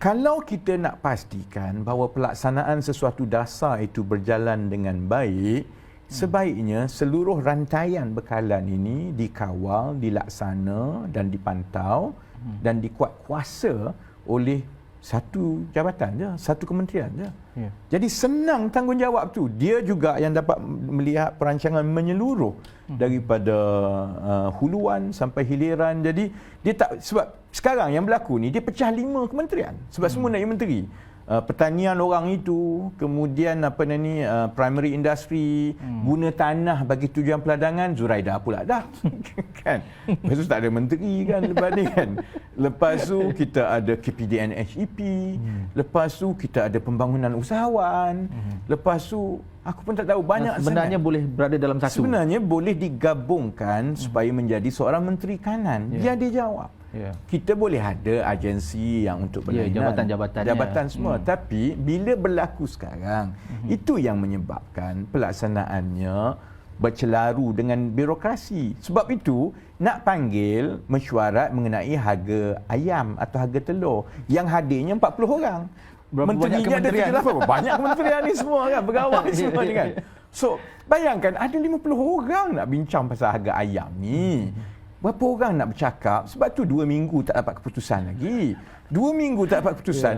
Kalau kita nak pastikan bahawa pelaksanaan sesuatu dasar itu berjalan dengan baik, sebaiknya seluruh rantaian bekalan ini dikawal, dilaksana dan dipantau dan dikuatkuasa oleh satu jabatan je, satu kementerian je. Jadi senang tanggungjawab tu. Dia juga yang dapat melihat perancangan menyeluruh daripada huluan sampai hiliran. Jadi dia tak, sebab sekarang yang berlaku ni dia pecah 5 kementerian sebab semua nak jadi menteri. Pertanian orang itu, kemudian primary industry, guna tanah bagi tujuan peladangan, Zuraida pula dah kan. Lepas tu tak ada menteri kan lepas ni kan. Lepas tu kita ada KPDN HEP, lepas tu kita ada pembangunan usahawan, lepas tu aku pun tak tahu banyak sebenarnya sangat. Boleh berada dalam satu. Sebenarnya boleh digabungkan supaya menjadi seorang menteri kanan. Dia jawab. Kita boleh ada agensi yang untuk berlainan, jabatan semua, tapi bila berlaku sekarang, itu yang menyebabkan pelaksanaannya bercelaru dengan birokrasi. Sebab itu nak panggil mesyuarat mengenai harga ayam atau harga telur yang hadirnya 40 orang. Menterinya ada 38. Banyak kementerian ni semua kan, pegawai semua ni kan. So, bayangkan ada 50 orang nak bincang pasal harga ayam ni. Berapa orang nak bercakap? Sebab tu 2 minggu tak dapat keputusan lagi. 2 minggu tak dapat keputusan.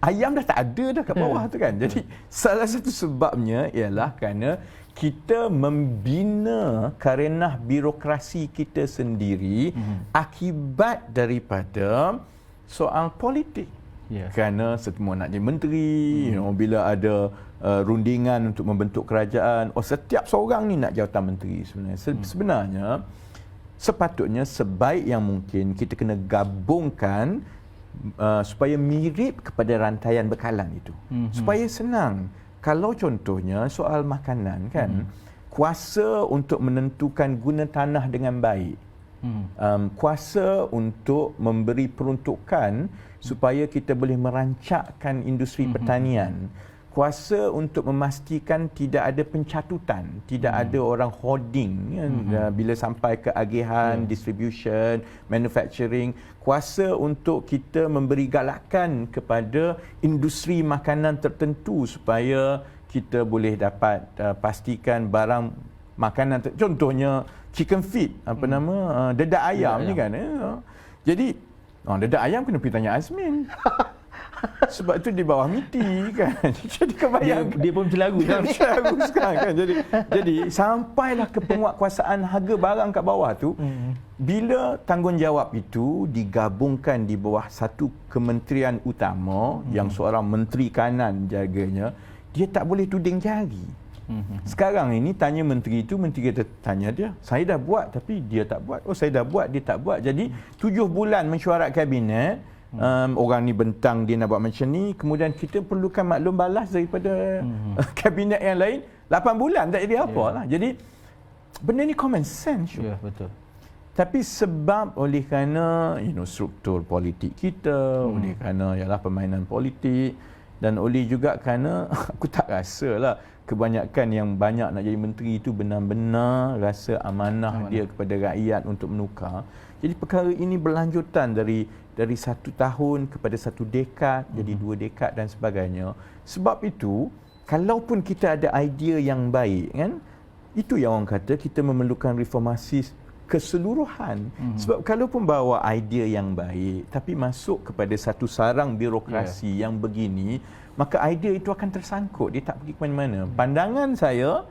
Ayam dah tak ada dah kat bawah tu kan. Jadi salah satu sebabnya ialah kerana kita membina karenah birokrasi kita sendiri akibat daripada soal politik. Kerana semua nak jadi menteri, bila ada rundingan untuk membentuk kerajaan, setiap seorang ni nak jawatan menteri sebenarnya. Sebenarnya sepatutnya sebaik yang mungkin kita kena gabungkan supaya mirip kepada rantaian bekalan itu. Supaya senang. Kalau contohnya soal makanan kan, kuasa untuk menentukan guna tanah dengan baik, kuasa untuk memberi peruntukan supaya kita boleh merancakkan industri pertanian, kuasa untuk memastikan tidak ada pencatutan, tidak ada orang hoarding kan, bila sampai ke agihan, distribution, manufacturing, kuasa untuk kita memberi galakan kepada industri makanan tertentu supaya kita boleh dapat pastikan barang makanan contohnya chicken feed, dedak ayam ni kan. Jadi dedak ayam kena pergi tanya Azmin. Sebab tu di bawah MITI kan. Jadi kebayang dia pun berlagu sekarang kan. Jadi sampailah ke penguatkuasaan harga barang kat bawah tu. Bila tanggungjawab itu digabungkan di bawah satu kementerian utama yang seorang menteri kanan jaganya, dia tak boleh tuding jari. Sekarang ini tanya menteri itu, menteri kita tanya dia, saya dah buat tapi dia tak buat. Saya dah buat, dia tak buat. Jadi 7 bulan mesyuarat kabinet, orang ni bentang dia nak buat macam ni, kemudian kita perlukan maklum balas daripada kabinet yang lain, 8 bulan tak jadi apa lah. Jadi benda ni common sense. Betul. Tapi sebab oleh kerana struktur politik kita, oleh kerana ialah permainan politik, dan oleh juga kerana aku tak rasa lah kebanyakan yang banyak nak jadi menteri itu benar-benar rasa amanah dia kepada rakyat untuk menukar. Jadi perkara ini berlanjutan dari 1 tahun kepada 1 dekad, jadi 2 dekad dan sebagainya. Sebab itu, kalaupun kita ada idea yang baik kan, itu yang orang kata kita memerlukan reformasi keseluruhan. Sebab kalaupun bawa idea yang baik tapi masuk kepada satu sarang birokrasi yang begini, maka idea itu akan tersangkut, dia tak pergi ke mana-mana. Pandangan saya,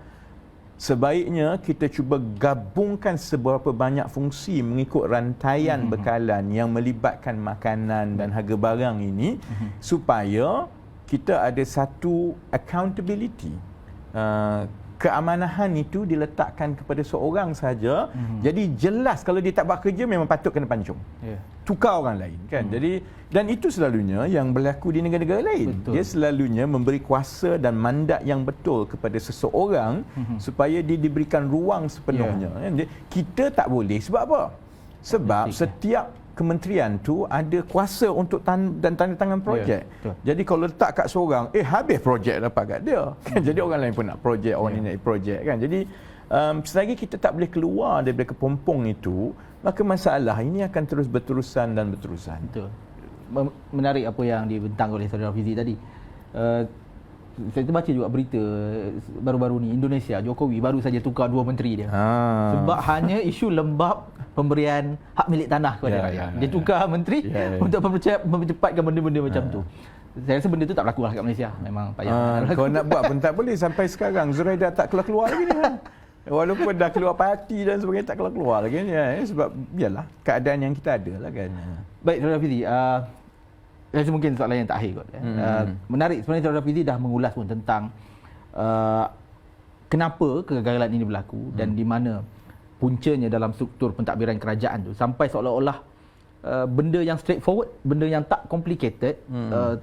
sebaiknya kita cuba gabungkan seberapa banyak fungsi mengikut rantaian bekalan yang melibatkan makanan dan harga barang ini, supaya kita ada satu accountability. Keamanahan itu diletakkan kepada seorang saja. Jadi jelas kalau dia tak buat kerja memang patut kena pancung. Tukar orang lain kan. Jadi dan itu selalunya yang berlaku di negara-negara lain. Dia selalunya memberi kuasa dan mandat yang betul kepada seseorang supaya dia diberikan ruang sepenuhnya. Kita tak boleh. Sebab apa? Sebab setiap kementerian tu ada kuasa untuk dan tanda tangan projek. Jadi kalau letak kat seorang, habis projek dapat kat dia. Kan? Jadi orang lain pun nak projek, orang ni nak projek kan. Jadi selagi kita tak boleh keluar daripada kepompong itu, maka masalah ini akan terus berterusan dan berterusan. Betul. Menarik apa yang dibentang oleh saudara Fizi tadi. Saya terbaca juga berita baru-baru ni, Indonesia, Jokowi baru saja tukar 2 menteri dia. Sebab hanya isu lembap pemberian hak milik tanah kepada rakyat. Dia tukar menteri untuk mempercepatkan benda-benda macam tu. Saya rasa benda tu tak berlaku lah kat Malaysia. Memang payah. Kalau nak buat pun tak boleh. Sampai sekarang Zuraida tak keluar-keluar lagi ni kan. Walaupun dah keluar parti dan sebagainya, tak keluar lagi ni. Sebab biarlah keadaan yang kita ada lah kan. Baik, Saudara Fizi. Saya rasa mungkin soalan yang terakhir kot. Menarik sebenarnya Saudara Fizi dah mengulas pun tentang kenapa kegagalan ini berlaku dan di mana puncanya dalam struktur pentadbiran kerajaan tu, sampai seolah-olah benda yang straightforward, benda yang tak complicated,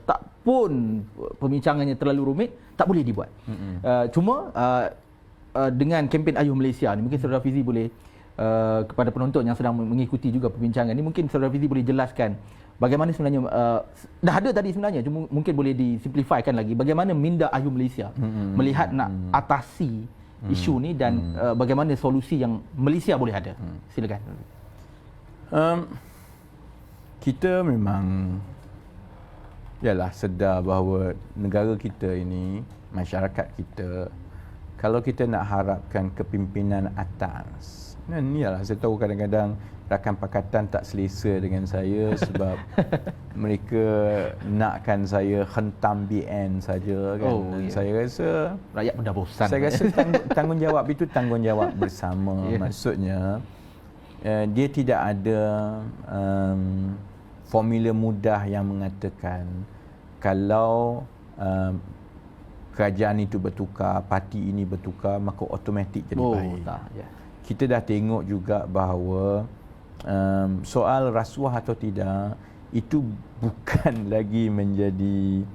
tak pun perbincangannya terlalu rumit, tak boleh dibuat. Cuma dengan kempen Ayuh Malaysia ni, mungkin Saudara Fizi boleh kepada penonton yang sedang mengikuti juga perbincangan ini, mungkin Saudara Fizi boleh jelaskan bagaimana sebenarnya, dah ada tadi sebenarnya, cuma mungkin boleh disimplifikan lagi, bagaimana minda Ayuh Malaysia melihat nak atasi isu ni dan bagaimana solusi yang Malaysia boleh ada. Silakan. Kita memang sedar bahawa negara kita ini, masyarakat kita, kalau kita nak harapkan kepimpinan atas, dan saya tahu kadang-kadang rakan pakatan tak selesa dengan saya sebab mereka nakkan saya hentam BN saja kan. Saya rasa rakyat pun dah bosan. Saya rasa tanggungjawab itu tanggungjawab bersama. Maksudnya dia tidak ada formula mudah yang mengatakan kalau kerajaan itu bertukar, parti ini bertukar, maka automatik jadi baik. Kita dah tengok juga bahawa soal rasuah atau tidak itu bukan lagi menjadi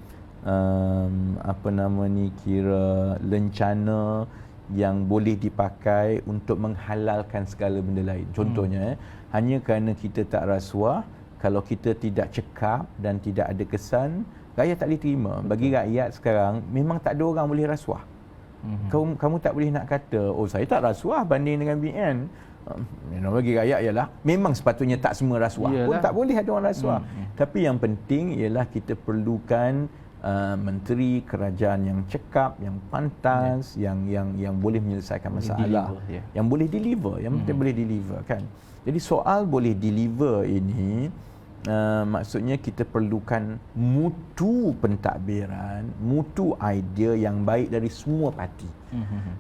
kira lencana yang boleh dipakai untuk menghalalkan segala benda lain. Contohnya, hanya kerana kita tak rasuah, kalau kita tidak cekap dan tidak ada kesan, rakyat tak boleh terima. Bagi rakyat sekarang, memang tak ada orang boleh rasuah. Kamu tak boleh nak kata, saya tak rasuah banding dengan BN. Bagi rakyat ialah memang sepatutnya tak semua rasuah pun tak boleh ada orang rasuah. Tapi yang penting ialah kita perlukan menteri kerajaan yang cekap, yang pantas, yang boleh menyelesaikan masalah, yang boleh deliver, yang penting boleh deliver kan. Jadi soal boleh deliver ini maksudnya kita perlukan mutu pentadbiran, mutu idea yang baik dari semua parti.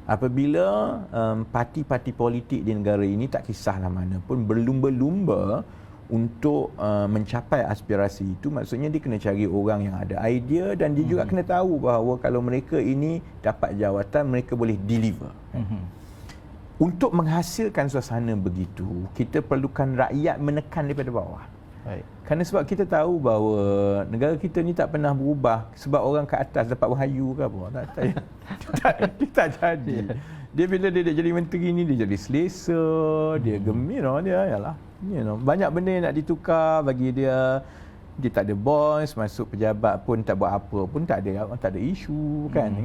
Apabila parti-parti politik di negara ini, tak kisahlah mana pun, berlumba-lumba untuk mencapai aspirasi itu, maksudnya dia kena cari orang yang ada idea dan dia juga kena tahu bahawa kalau mereka ini dapat jawatan, mereka boleh deliver. Untuk menghasilkan suasana begitu, kita perlukan rakyat menekan daripada bawah. Baik. Kerana sebab kita tahu bahawa negara kita ni tak pernah berubah sebab orang ke atas dapat wahyu ke apa. Tak jadi. Dia bila dia jadi menteri ni, dia jadi selesa, dia gembira, dia banyak benda yang nak ditukar bagi dia. Dia tak ada bos, masuk pejabat pun tak buat apa pun, tak ada isu kan.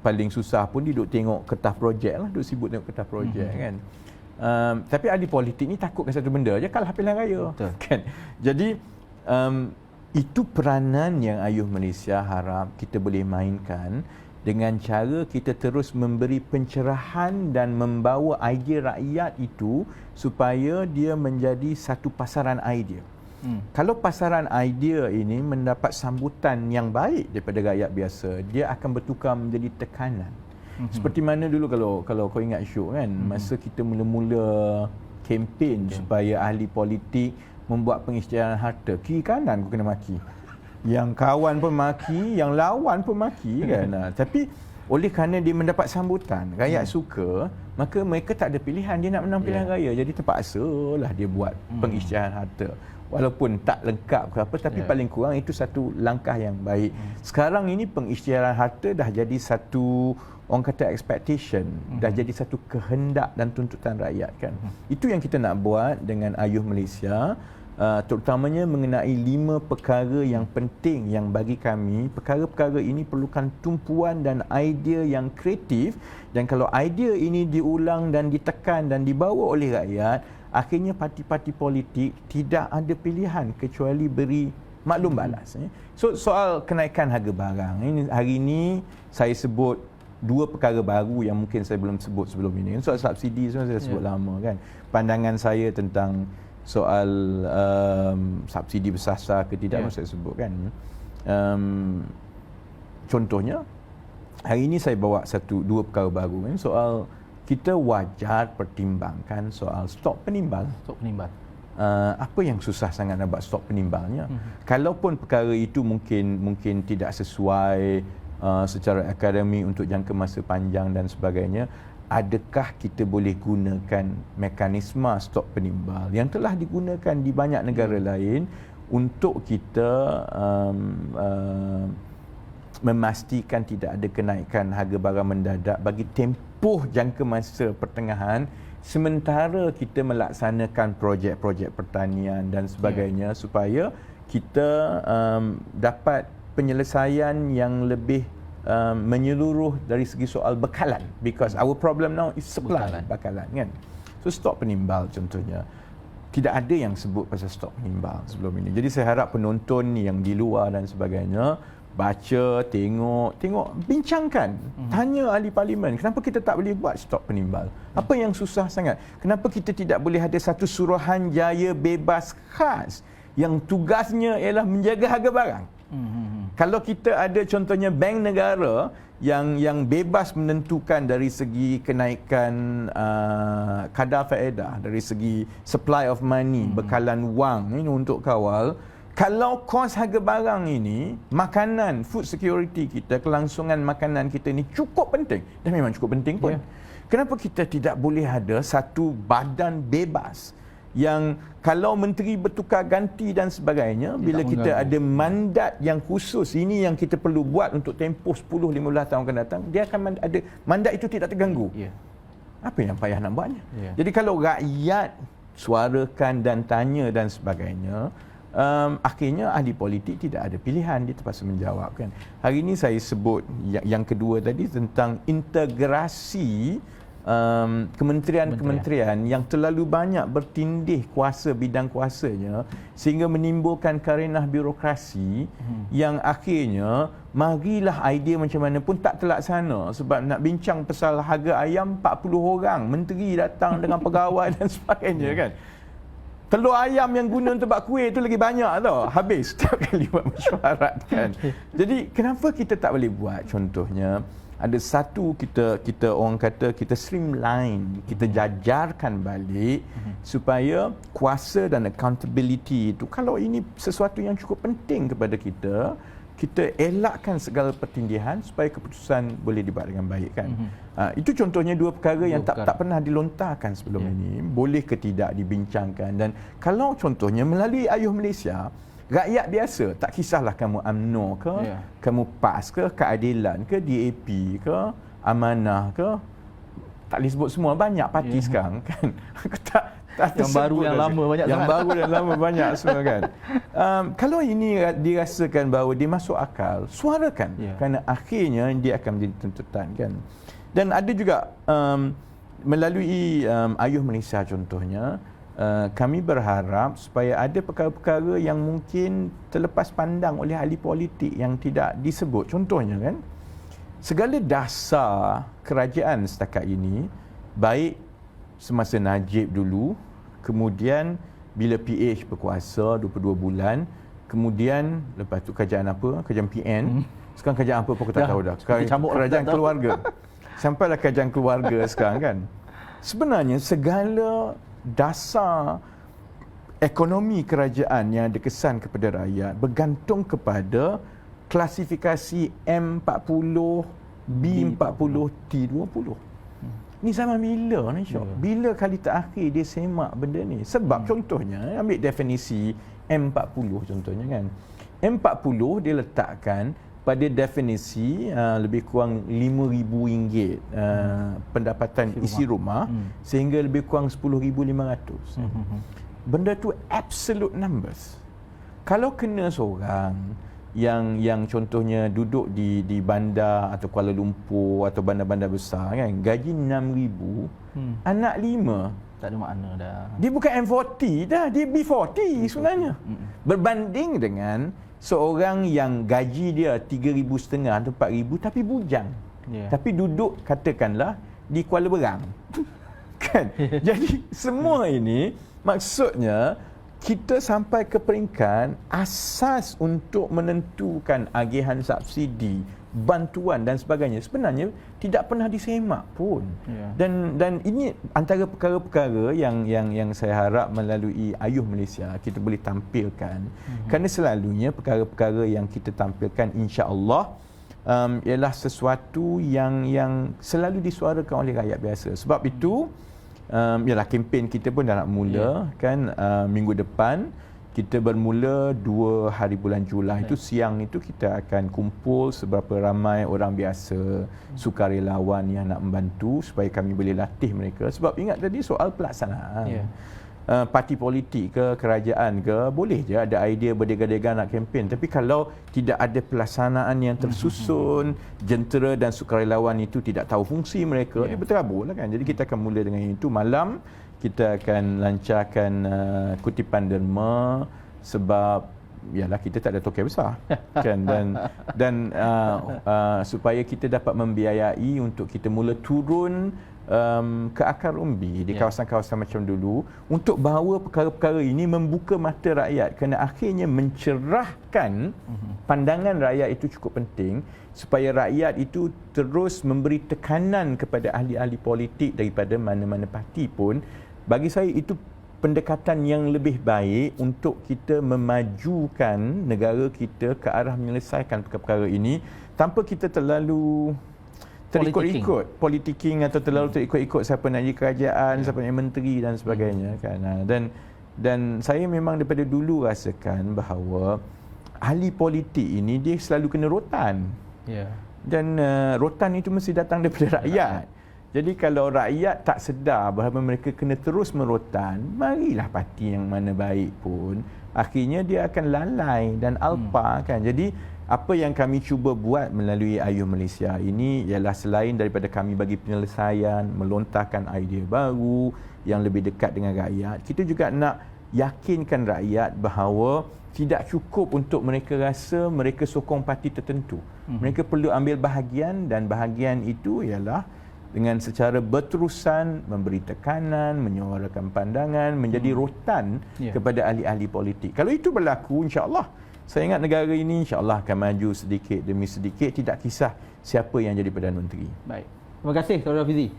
Paling susah pun dia duduk tengok kertas projek lah, duduk sibuk tengok kertas projek kan. Tapi ahli politik ni takutkan satu benda je, kalah pilihan raya. Betul. Kan? Jadi itu peranan yang Ayuh Malaysia harap kita boleh mainkan dengan cara kita terus memberi pencerahan dan membawa idea rakyat itu supaya dia menjadi satu pasaran idea. Kalau pasaran idea ini mendapat sambutan yang baik daripada rakyat biasa, dia akan bertukar menjadi tekanan. Seperti mana dulu kalau kau ingat Syuk kan, masa kita mula-mula kempen supaya ahli politik membuat pengisytiharan harta, kiri kanan kau kena maki. Yang kawan pun maki, yang lawan pun maki kan. Tapi oleh kerana dia mendapat sambutan, rakyat suka, maka mereka tak ada pilihan, dia nak menang pilihan raya. Jadi terpaksalah dia buat pengisytiharan harta. Walaupun tak lengkap ke apa, tapi paling kurang itu satu langkah yang baik. Sekarang ini pengisytiharan harta dah jadi satu, orang kata expectation, dah jadi satu kehendak dan tuntutan rakyat kan. Itu yang kita nak buat dengan Ayuh Malaysia, terutamanya mengenai 5 perkara yang penting yang bagi kami, perkara-perkara ini perlukan tumpuan dan idea yang kreatif, dan kalau idea ini diulang dan ditekan dan dibawa oleh rakyat, akhirnya parti-parti politik tidak ada pilihan kecuali beri maklum balas. So soal kenaikan harga barang, ini hari ini saya sebut 2 perkara baru yang mungkin saya belum sebut sebelum ini. Soal subsidi semua saya sebut lama kan. Pandangan saya tentang soal subsidi bersasar ke tidak saya sebut kan. Contohnya hari ini saya bawa 2 perkara baru kan, soal kita wajar pertimbangkan soal stok penimbal. Apa yang susah sangat nak buat stok penimbalnya? Kalaupun perkara itu mungkin tidak sesuai secara akademik untuk jangka masa panjang dan sebagainya, adakah kita boleh gunakan mekanisme stok penimbal yang telah digunakan di banyak negara lain untuk kita memastikan tidak ada kenaikan harga barang mendadak bagi tempoh jangka masa pertengahan sementara kita melaksanakan projek-projek pertanian dan sebagainya supaya kita dapat penyelesaian yang lebih menyeluruh dari segi soal bekalan, because our problem now is supply bekalan kan. So stok penimbal contohnya, tidak ada yang sebut pasal stok penimbal sebelum ini. Jadi saya harap penonton yang di luar dan sebagainya baca, tengok, bincangkan, tanya ahli parlimen, kenapa kita tak boleh buat stok penimbal? Apa yang susah sangat? Kenapa kita tidak boleh ada satu suruhanjaya bebas khas yang tugasnya ialah menjaga harga barang? Kalau kita ada contohnya bank negara yang bebas menentukan dari segi kenaikan kadar faedah, dari segi supply of money, bekalan wang ini untuk kawal. Kalau kos harga barang ini, makanan, food security kita, kelangsungan makanan kita ini cukup penting, dan memang cukup penting pun. Kenapa kita tidak boleh ada satu badan bebas yang kalau menteri bertukar ganti dan sebagainya, bila kita ada mandat yang khusus, ini yang kita perlu buat untuk tempoh 10-15 tahun akan datang, dia akan ada mandat itu tidak terganggu. Apa yang payah nak buatnya? Jadi kalau rakyat suarakan dan tanya dan sebagainya, akhirnya ahli politik tidak ada pilihan, dia terpaksa menjawab kan. Hari ini saya sebut yang kedua tadi tentang integrasi kementerian-kementerian yang terlalu banyak bertindih kuasa bidang kuasanya sehingga menimbulkan karenah birokrasi yang akhirnya marilah idea macam mana pun tak terlaksana. Sebab nak bincang pasal harga ayam 40 orang, menteri datang dengan pegawai dan sebagainya kan. Telur ayam yang guna untuk buat kuih tu lagi banyak tau. Habis setiap kali buat mesyuarat kan. Jadi kenapa kita tak boleh buat contohnya ada satu kita orang kata kita streamline, kita jajarkan balik supaya kuasa dan accountability itu, kalau ini sesuatu yang cukup penting kepada kita, kita elakkan segala pertindihan supaya keputusan boleh dibuat dengan baik kan. Itu contohnya dua perkara yang tak pernah dilontarkan sebelum ini. Boleh ke tidak dibincangkan, dan kalau contohnya melalui Ayuh Malaysia, rakyat biasa, tak kisahlah kamu UMNO ke, kamu PAS ke, Keadilan ke, DAP ke, Amanah ke, tak boleh sebut semua, banyak parti sekarang kan. Aku tak yang baru yang lama banyak yang sangat. Baru dan lama banyak semua kan. Kalau ini dirasakan bahawa dia masuk akal, suarakan, kerana akhirnya dia akan menjadi tuntutan kan. Dan ada juga melalui Ayuh Malaysia contohnya, kami berharap supaya ada perkara-perkara yang mungkin terlepas pandang oleh ahli politik yang tidak disebut. Contohnya kan, segala dasar kerajaan setakat ini, baik semasa Najib dulu, kemudian bila PH berkuasa 22 bulan, kemudian lepas tu kerajaan apa? Kerajaan PN. Sekarang kerajaan apa pun aku tak tahu dah. Sekarang kerajaan keluarga. Sampailah kerajaan keluarga sekarang kan. Sebenarnya segala dasar ekonomi kerajaan yang ada kesan kepada rakyat bergantung kepada klasifikasi M40, B40, T20. Ni zaman bila ni Syok? Bila kali terakhir dia semak benda ni? Sebab contohnya, ambil definisi M40 contohnya kan. M40 dia letakkan pada definisi lebih kurang RM5,000 pendapatan isi rumah sehingga lebih kurang RM10,500. Benda tu absolute numbers. Kalau kena seorang yang contohnya duduk di bandar atau Kuala Lumpur atau bandar-bandar besar kan, gaji RM6,000, anak 5, tak ada makna dah. Dia bukan M40 dah, dia B40 sebenarnya. Berbanding dengan seorang yang gaji dia RM3,500 atau RM4,000 tapi bujang. Tapi duduk katakanlah di Kuala Berang. Kan? Jadi semua ini maksudnya kita sampai ke peringkat asas untuk menentukan agihan subsidi, bantuan dan sebagainya sebenarnya tidak pernah disemak pun. Dan ini antara perkara-perkara yang saya harap melalui Ayuh Malaysia kita boleh tampilkan. Kerana selalunya perkara-perkara yang kita tampilkan insya-Allah ialah sesuatu yang selalu disuarakan oleh rakyat biasa. Sebab itu ialah kempen kita pun dah nak mula kan minggu depan. kita bermula 2 hari bulan Julai itu siang itu kita akan kumpul seberapa ramai orang biasa, sukarelawan yang nak membantu supaya kami boleh latih mereka. Sebab ingat tadi soal pelaksanaan. Parti politik ke kerajaan ke boleh je ada idea berdega-dega nak kempen, tapi kalau tidak ada pelaksanaan yang tersusun, jentera dan sukarelawan itu tidak tahu fungsi mereka, dia berterabur lah kan. Jadi kita akan mula dengan itu. Malam kita akan lancarkan kutipan derma sebab yalah kita tak ada token besar kan, dan supaya kita dapat membiayai untuk kita mula turun ke akar umbi di kawasan-kawasan macam dulu untuk bawa perkara-perkara ini membuka mata rakyat, kerana akhirnya mencerahkan pandangan rakyat itu cukup penting supaya rakyat itu terus memberi tekanan kepada ahli-ahli politik daripada mana-mana parti pun. Bagi saya itu pendekatan yang lebih baik untuk kita memajukan negara kita ke arah menyelesaikan perkara-perkara ini tanpa kita terlalu terikut-ikut politiking atau terlalu terikut-ikut siapa nak jadi kerajaan, siapa nak jadi menteri dan sebagainya kan. Dan saya memang daripada dulu rasakan bahawa ahli politik ini dia selalu kena rotan. Dan rotan itu mesti datang daripada rakyat. Jadi kalau rakyat tak sedar bahawa mereka kena terus merotan, marilah parti yang mana baik pun akhirnya dia akan lalai dan alpa kan. Jadi apa yang kami cuba buat melalui Ayuh Malaysia ini ialah selain daripada kami bagi penyelesaian, melontarkan idea baru yang lebih dekat dengan rakyat, kita juga nak yakinkan rakyat bahawa tidak cukup untuk mereka rasa mereka sokong parti tertentu. Mereka perlu ambil bahagian, dan bahagian itu ialah dengan secara berterusan memberi tekanan, menyuarakan pandangan, menjadi rotan kepada ahli-ahli politik. Kalau itu berlaku, insya-Allah saya ingat negara ini insya-Allah akan maju sedikit demi sedikit, tidak kisah siapa yang jadi Perdana Menteri. Baik. Terima kasih Saudara Fizi.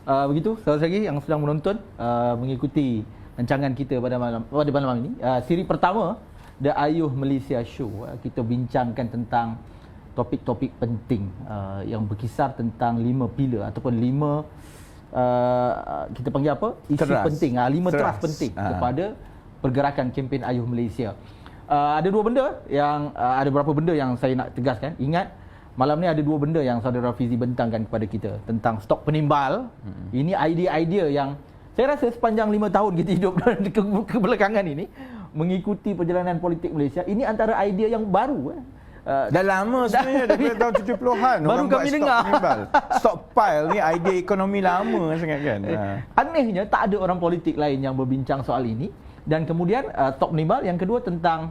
Begitu saudara lagi yang sedang menonton mengikuti rancangan kita pada malam ini. Siri pertama The Ayuh Malaysia Show. Kita bincangkan tentang topik-topik penting yang berkisar tentang 5 pilar ataupun 5 kita panggil apa? Isu penting. 5 teras penting kepada pergerakan kempen Ayuh Malaysia. Ada beberapa benda yang saya nak tegaskan. Ingat, malam ni ada 2 benda yang Saudara Fizi bentangkan kepada kita tentang stok penimbal. Ini idea-idea yang saya rasa sepanjang 5 tahun kita hidup kebelakangan ini mengikuti perjalanan politik Malaysia, ini antara idea yang baru. Dah lama sebenarnya, daripada tahun 70-an baru kami dengar. Stockpile ni idea ekonomi lama sangat kan. Anehnya tak ada orang politik lain yang berbincang soal ini. Dan kemudian stok penimbal yang kedua tentang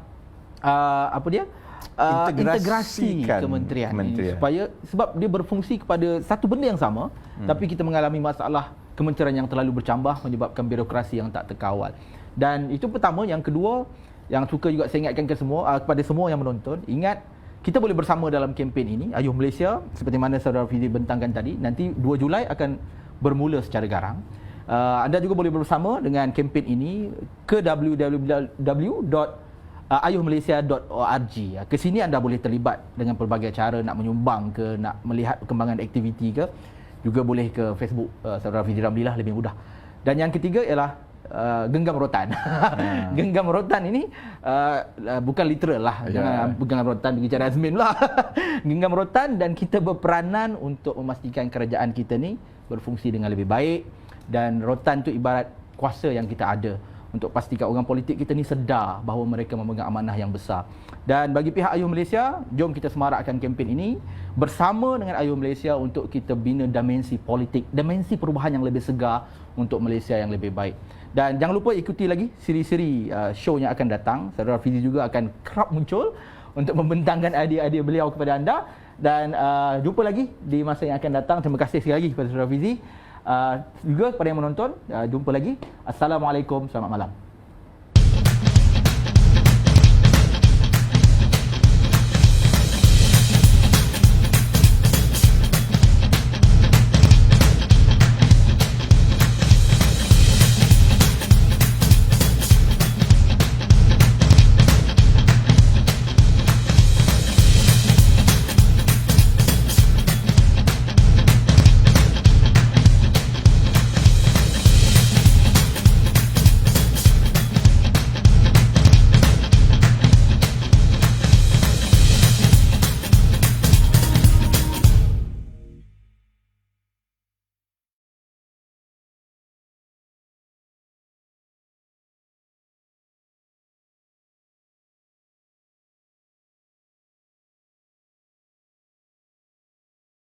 integrasi kementerian ini, sebab dia berfungsi kepada satu benda yang sama, tapi kita mengalami masalah kementerian yang terlalu bercambah menyebabkan birokrasi yang tak terkawal. Dan itu pertama. Yang kedua, yang suka juga saya ingatkan kepada semua yang menonton, ingat kita boleh bersama dalam kempen ini Ayuh Malaysia, seperti mana Saudara Fizi bentangkan tadi. Nanti 2 Julai akan bermula secara garang. Anda juga boleh bersama dengan kempen ini ke www.ayuhmalaysia.org. Ke sini anda boleh terlibat dengan pelbagai cara, nak menyumbang ke, nak melihat perkembangan aktiviti ke. Juga boleh ke Facebook Saudara Fizi Ramli lah, lebih mudah. Dan yang ketiga ialah genggam rotan. Genggam rotan ini bukan literal lah. Jangan genggam rotan bagi cara Azmin lah. Genggam rotan, dan kita berperanan untuk memastikan kerajaan kita ni berfungsi dengan lebih baik. Dan rotan tu ibarat kuasa yang kita ada untuk pastikan orang politik kita ni sedar bahawa mereka memegang amanah yang besar. Dan bagi pihak Ayuh Malaysia, jom kita semarakkan kempen ini bersama dengan Ayuh Malaysia untuk kita bina dimensi politik, dimensi perubahan yang lebih segar untuk Malaysia yang lebih baik. Dan jangan lupa ikuti lagi siri-siri show yang akan datang. Saudara Fizi juga akan kerap muncul untuk membentangkan idea-idea beliau kepada anda. Dan jumpa lagi di masa yang akan datang. Terima kasih sekali lagi kepada Saudara Fizi. Juga kepada yang menonton, jumpa lagi. Assalamualaikum, selamat malam.